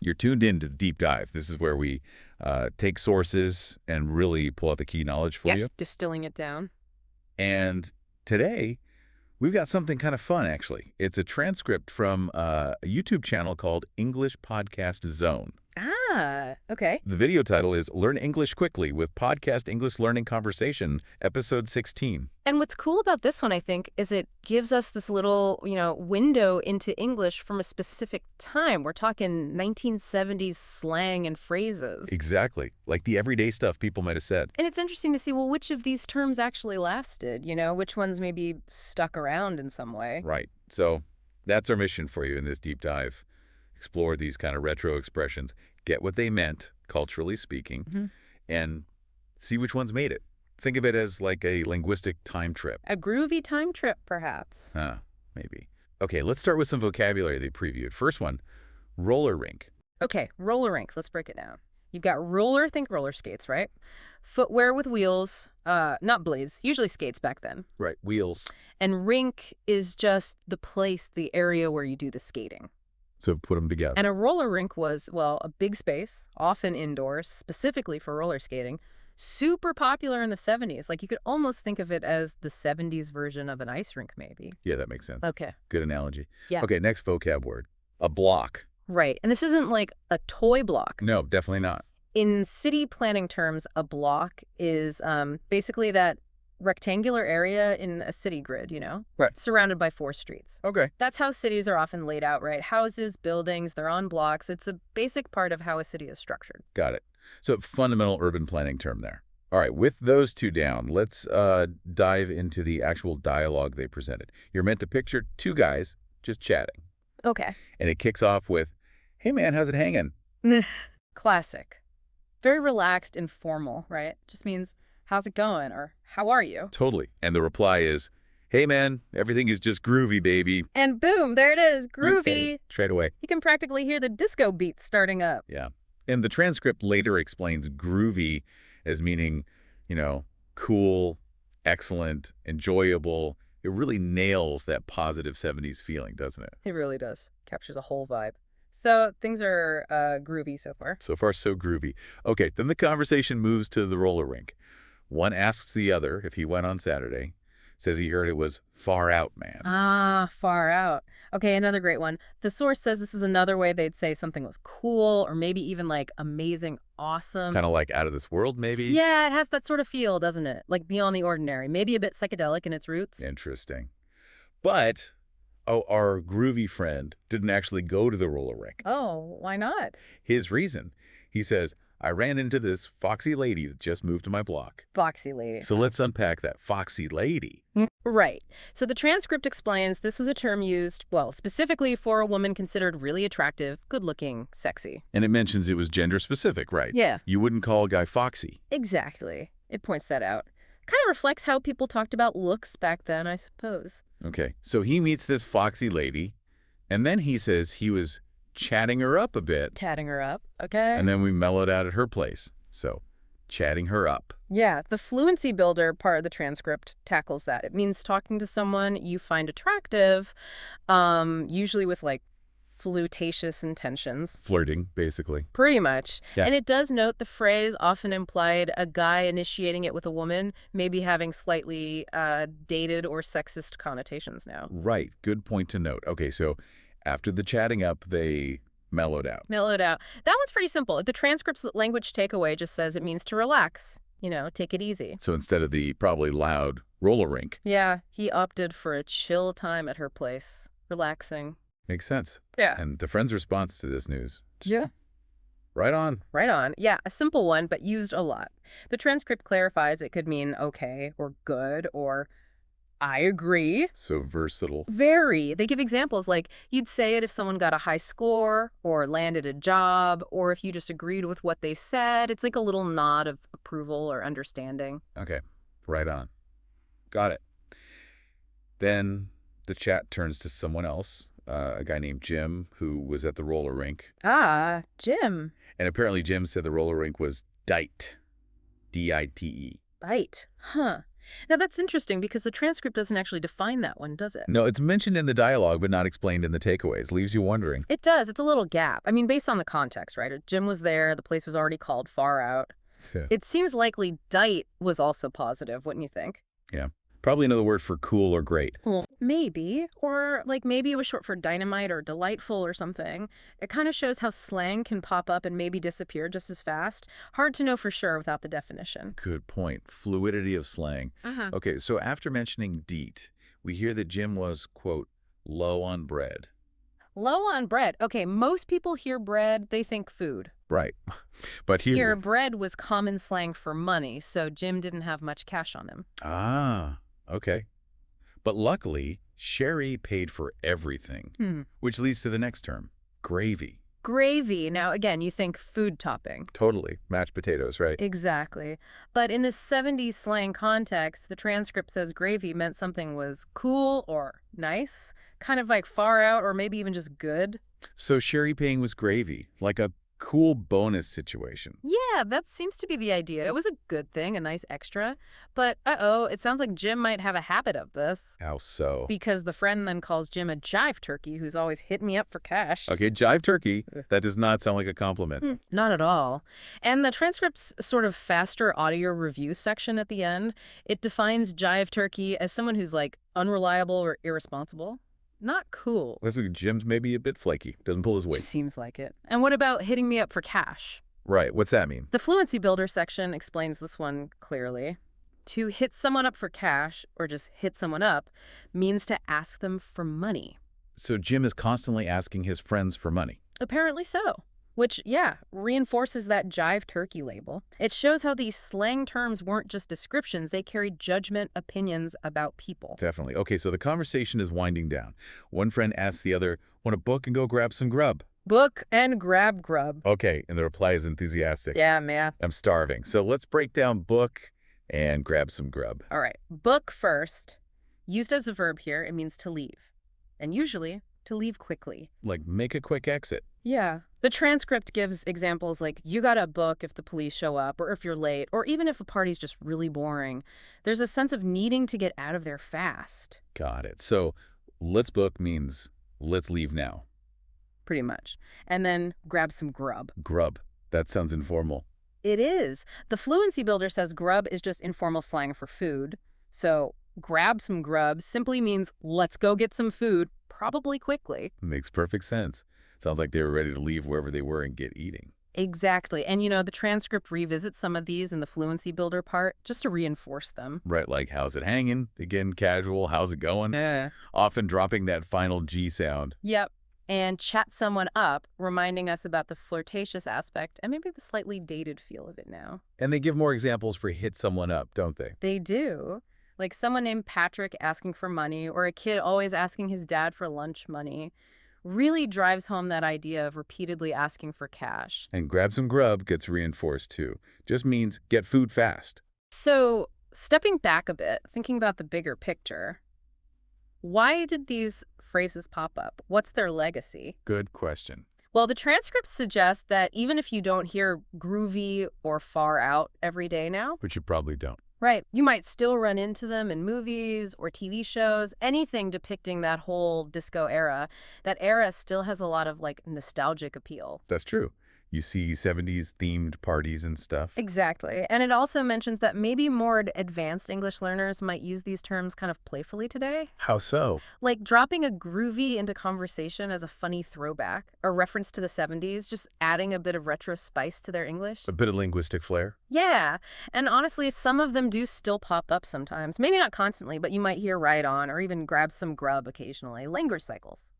You're tuned in to the deep dive. This is where we take sources and really pull out the key knowledge for you. Yes, distilling it down. And today, we've got something kind of fun, actually. It's a transcript from a YouTube channel called English Podcast Zone. Ah, okay. The video title is Learn English Quickly with Podcast English Learning Conversation, Episode 16. And what's cool about this one, I think, is it gives us this little, window into English from a specific time. We're talking 1970s slang and phrases. Exactly. Like the everyday stuff people might have said. And it's interesting to see, well, which of these terms actually lasted, which ones maybe stuck around in some way. Right. So that's our mission for you in this deep dive. Explore these kind of retro expressions, get what they meant, culturally speaking, and see which ones made it. Think of it as like a linguistic time trip. A groovy time trip, perhaps. Maybe. Okay, let's start with some vocabulary they previewed. First one, roller rink. Okay, roller rinks. Let's break it down. You've got roller, think roller skates, right? Footwear with wheels, not blades, usually skates back then. Right, wheels. And rink is just the place, the area where you do the skating. So put them together. And a roller rink was, well, a big space, often indoors, specifically for roller skating, super popular in the 70s. Like you could almost think of it as the 70s version of an ice rink, maybe. Yeah, that makes sense. Okay. Good analogy. Yeah. Okay, next vocab word, a block. Right. And this isn't like a toy block. No, definitely not. In city planning terms, a block is basically that rectangular area in a city grid, Right. surrounded by 4 streets. Okay. That's how cities are often laid out, right? Houses, buildings, they're on blocks. It's a basic part of how a city is structured. Got it. So fundamental urban planning term there. All right, with those two down, let's dive into the actual dialogue they presented. You're meant to picture 2 guys just chatting. Okay. And it kicks off with, hey man, how's it hanging? Classic. Very relaxed, informal, right? Just means, how's it going? Or how are you? Totally. And the reply is, hey man, everything is just groovy, baby. And boom, there it is, groovy. Okay, straight away. You can practically hear the disco beats starting up. Yeah. And the transcript later explains groovy as meaning, cool, excellent, enjoyable. It really nails that positive 70s feeling, doesn't it? It really does. Captures a whole vibe. So things are groovy so far. So far, so groovy. Okay, then the conversation moves to the roller rink. One asks the other if he went on Saturday. Says he heard it was far out, man. Ah, far out. Okay, another great one. The source says this is another way they'd say something was cool or maybe even like amazing, awesome. Kind of like out of this world, maybe? Yeah, it has that sort of feel, doesn't it? Like beyond the ordinary. Maybe a bit psychedelic in its roots. Interesting. But, our groovy friend didn't actually go to the roller rink. Oh, why not? His reason, he says, I ran into this foxy lady that just moved to my block. Foxy lady. So let's unpack that foxy lady. Right. So the transcript explains this was a term used, well, specifically for a woman considered really attractive, good-looking, sexy. And it mentions it was gender specific, right? Yeah. You wouldn't call a guy foxy. Exactly. It points that out. Kind of reflects how people talked about looks back then, I suppose. Okay. So he meets this foxy lady, and then he says he was chatting her up a bit. Tatting her up, okay? And then we mellowed out at her place. So, chatting her up. Yeah, the fluency builder part of the transcript tackles that. It means talking to someone you find attractive, usually with like flirtatious intentions. Flirting, basically. Pretty much. Yeah. And it does note the phrase often implied a guy initiating it with a woman, maybe having slightly dated or sexist connotations now. Right. Good point to note. Okay, so after the chatting up, they mellowed out. Mellowed out. That one's pretty simple. The transcript's language takeaway just says it means to relax, take it easy. So instead of the probably loud roller rink. Yeah, he opted for a chill time at her place. Relaxing. Makes sense. Yeah. And the friend's response to this news. Yeah. Right on. Right on. Yeah, a simple one, but used a lot. The transcript clarifies it could mean okay or good or I agree. So versatile. Very. They give examples like you'd say it if someone got a high score or landed a job or if you just agreed with what they said. It's like a little nod of approval or understanding. Okay. Right on. Got it. Then the chat turns to someone else, a guy named Jim, who was at the roller rink. Ah, Jim. And apparently Jim said the roller rink was dite. D-I-T-E. Bite. Huh. Now, that's interesting because the transcript doesn't actually define that one, does it? No, it's mentioned in the dialogue, but not explained in the takeaways. Leaves you wondering. It does. It's a little gap. I mean, based on the context, right? Jim was there. The place was already called far out. Yeah. It seems likely dite was also positive, wouldn't you think? Yeah. Probably another word for cool or great. Well, maybe. Or, like, maybe it was short for dynamite or delightful or something. It kind of shows how slang can pop up and maybe disappear just as fast. Hard to know for sure without the definition. Good point. Fluidity of slang. Okay, so after mentioning deet, we hear that Jim was, quote, low on bread. Low on bread. Okay, most people hear bread, they think food. Right. But Here, bread was common slang for money, so Jim didn't have much cash on him. Ah, okay. But luckily, Sherry paid for everything, which leads to the next term, gravy. Gravy. Now, again, you think food topping. Totally. Mashed potatoes, right? Exactly. But in the 70s slang context, the transcript says gravy meant something was cool or nice, kind of like far out or maybe even just good. So Sherry paying was gravy, like a cool bonus situation. Yeah, that seems to be the idea. It was a good thing, a nice extra. But, it sounds like Jim might have a habit of this. How so? Because the friend then calls Jim a jive turkey who's always hitting me up for cash. Okay, jive turkey. That does not sound like a compliment. Not at all. And the transcript's sort of faster audio review section at the end, it defines jive turkey as someone who's like unreliable or irresponsible. Not cool. Looks like Jim's maybe a bit flaky. Doesn't pull his weight. Seems like it. And what about hitting me up for cash? Right. What's that mean? The Fluency Builder section explains this one clearly. To hit someone up for cash, or just hit someone up, means to ask them for money. So Jim is constantly asking his friends for money. Apparently so. Which, yeah, reinforces that jive turkey label. It shows how these slang terms weren't just descriptions, they carried judgment, opinions about people. Definitely. Okay, so the conversation is winding down. One friend asks the other, want a book and go grab some grub? Book and grab grub. Okay, and the reply is enthusiastic. Yeah, man. I'm starving. So let's break down book and grab some grub. All right. Book first. Used as a verb here, it means to leave. And usually, to leave quickly. Like make a quick exit. Yeah. The transcript gives examples like, you gotta book if the police show up, or if you're late, or even if a party's just really boring. There's a sense of needing to get out of there fast. Got it. So let's book means let's leave now. Pretty much. And then grab some grub. Grub. That sounds informal. It is. The Fluency Builder says grub is just informal slang for food. So grab some grub simply means let's go get some food, probably quickly. Makes perfect sense. Sounds like they were ready to leave wherever they were and get eating. Exactly. And, the transcript revisits some of these in the Fluency Builder part just to reinforce them. Right, like how's it hanging? Again, casual, how's it going? Yeah. Often dropping that final G sound. Yep. And chat someone up, reminding us about the flirtatious aspect and maybe the slightly dated feel of it now. And they give more examples for hit someone up, don't they? They do. Like someone named Patrick asking for money, or a kid always asking his dad for lunch money. Really drives home that idea of repeatedly asking for cash. And grab some grub gets reinforced too. Just means get food fast. So, stepping back a bit, thinking about the bigger picture, why did these phrases pop up? What's their legacy? Good question. Well, the transcripts suggest that even if you don't hear groovy or far out every day now, But you probably don't. right, you might still run into them in movies or TV shows, anything depicting that whole disco era. That era still has a lot of nostalgic appeal. That's true. You see 70s themed parties and stuff. Exactly. And it also mentions that maybe more advanced English learners might use these terms kind of playfully today. How so? Like dropping a groovy into conversation as a funny throwback, a reference to the 70s, just adding a bit of retro spice to their English. A bit of linguistic flair. Yeah. And honestly, some of them do still pop up sometimes. Maybe not constantly, but you might hear right on or even grab some grub occasionally. Language cycles,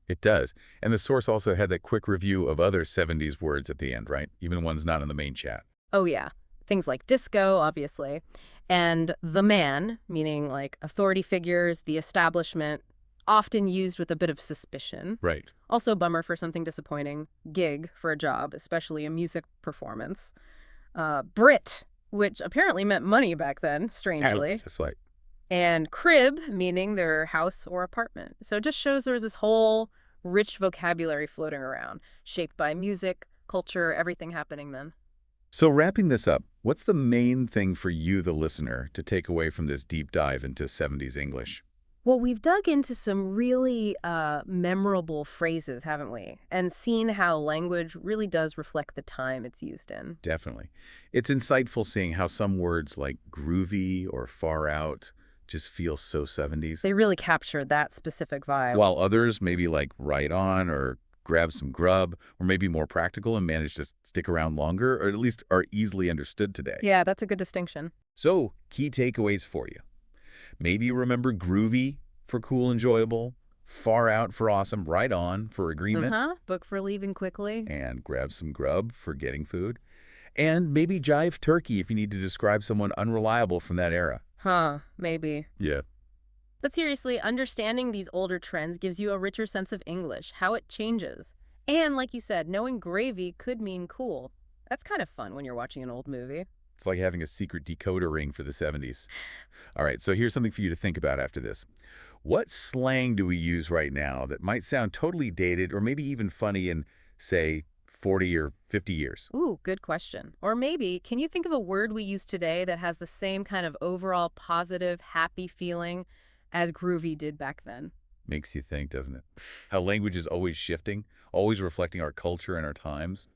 It does. And the source also had that quick review of other 70s words at the end, right? Even ones not in the main chat. Oh, yeah. Things like disco, obviously. And the man, meaning like authority figures, the establishment, often used with a bit of suspicion. Right. Also bummer for something disappointing. Gig for a job, especially a music performance. Brit, which apparently meant money back then, strangely. Just like, And crib, meaning their house or apartment. So it just shows there was this whole rich vocabulary floating around, shaped by music, culture, everything happening then. so wrapping this up, What's the main thing for you, the listener, to take away from this deep dive into 70s English? Well, we've dug into some really memorable phrases, haven't we? And seen how language really does reflect the time it's used in. Definitely. It's insightful seeing how some words like groovy or far out just feel so 70s, They really capture that specific vibe. while others maybe like right on or grab some grub or maybe more practical and manage to stick around longer or at least are easily understood today. Yeah, that's a good distinction. So, key takeaways for you. Maybe you remember groovy for cool, enjoyable, far out for awesome, right on for agreement, Book for leaving quickly. and grab some grub for getting food. And maybe jive turkey if you need to describe someone unreliable from that era. Maybe. Yeah. But seriously, understanding these older trends gives you a richer sense of English, how it changes. And like you said, knowing gravy could mean cool. That's kind of fun when you're watching an old movie. It's like having a secret decoder ring for the 70s. All right, so here's something for you to think about after this. What slang do we use right now that might sound totally dated or maybe even funny in, say, 40 or 50 years? Ooh, good question. Or maybe, can you think of a word we use today that has the same kind of overall positive, happy feeling as groovy did back then? Makes you think, doesn't it? How language is always shifting, always reflecting our culture and our times.